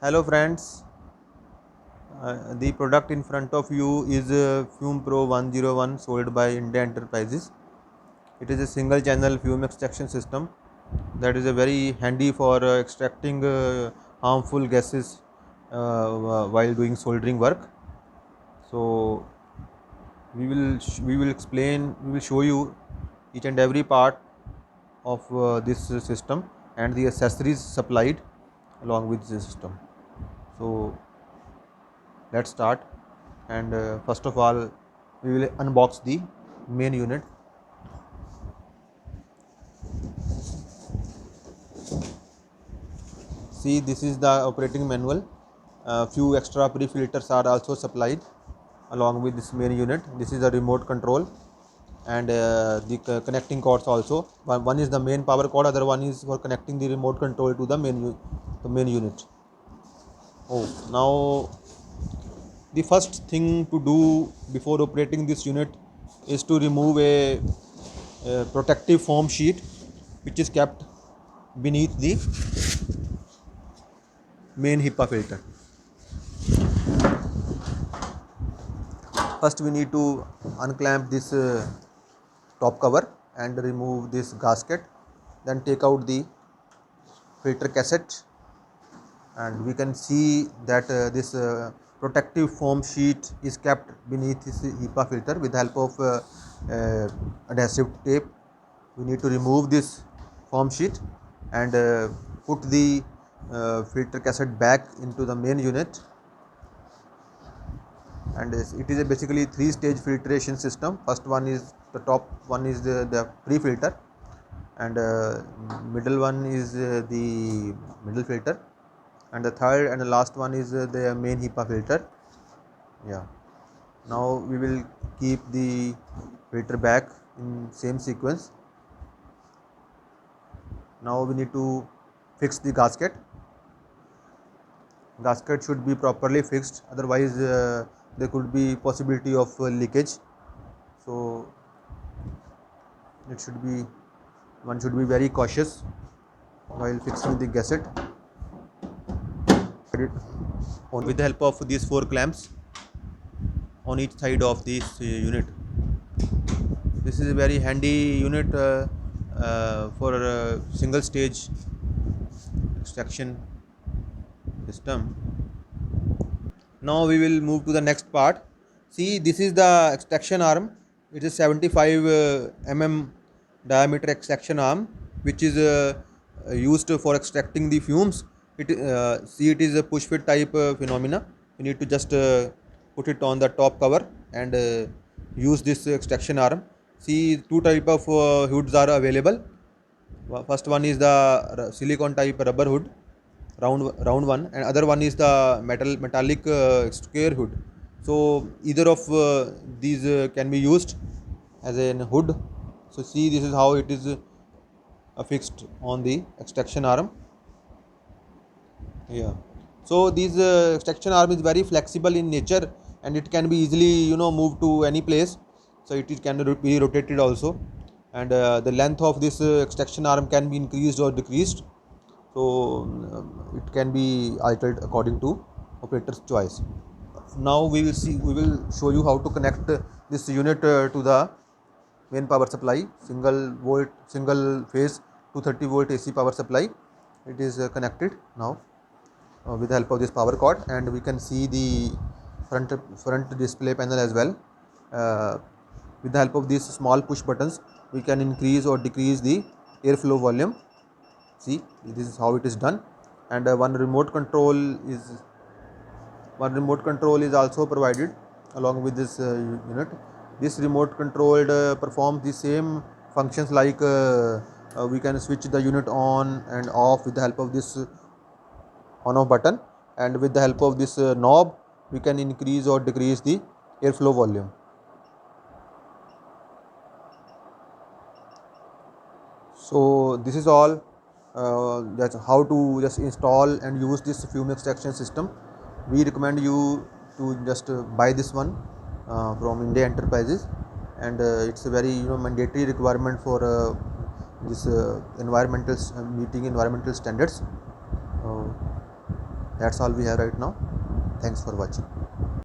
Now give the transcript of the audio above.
Hello friends, the product in front of you is Fume Pro 101 sold by India Enterprises. It is a single channel fume extraction system that is a very handy for extracting harmful gases while doing soldering work. So we will show you each and every part of this system and the accessories supplied along with the system. So let's start, and first of all we will unbox the main unit. See, this is the operating manual. Few extra pre-filters are also supplied along with this main unit. This is the remote control, and the connecting cords also. One is the main power cord, other one is for connecting the remote control to the main unit. Oh, now the first thing to do before operating this unit is to remove a protective foam sheet which is kept beneath the main HEPA filter. First we need to unclamp this top cover and remove this gasket, then take out the filter cassette, and we can see that this protective foam sheet is kept beneath this HEPA filter with the help of adhesive tape. We need to remove this foam sheet and put the filter cassette back into the main unit. And it is a basically three-stage filtration system. First one is the top one is the pre-filter, and middle one is the middle filter, and the third and the last one is the main HEPA filter. Yeah, now we will keep the filter back in same sequence. Now we need to fix the gasket. Gasket should be properly fixed, otherwise there could be possibility of leakage. So one should be very cautious while fixing the gasket. With the help of these 4 clamps on each side of this unit. This is a very handy unit for single stage extraction system. Now we will move to the next part. See, this is the extraction arm. It is 75 mm diameter extraction arm, which is used for extracting the fumes. See, it is a push fit type phenomena. You need to just put it on the top cover and use this extraction arm. See, two type of hoods are available. First one is the silicone type rubber hood, round one, and other one is the metallic square hood. So either of these can be used as a hood. So see, this is how it is affixed on the extraction arm. Yeah, so this extraction arm is very flexible in nature, and it can be easily moved to any place. So it can be rotated also, and the length of this extraction arm can be increased or decreased. So it can be altered according to operator's choice. Now we will show you how to connect this unit to the main power supply, single phase 230 volt AC power supply. It is connected now with the help of this power cord, and we can see the front display panel as well. With the help of these small push buttons, we can increase or decrease the airflow volume. See, this is how it is done, and one remote control is also provided along with this unit. This remote controlled performs the same functions like we can switch the unit on and off with the help of this on off button, and with the help of this knob we can increase or decrease the airflow volume. So this is all. That's how to just install and use this fume extraction system. We recommend you to just buy this one from India Enterprises, and it's a very mandatory requirement for this meeting environmental standards. Uh, That's all we have right now. Thanks for watching.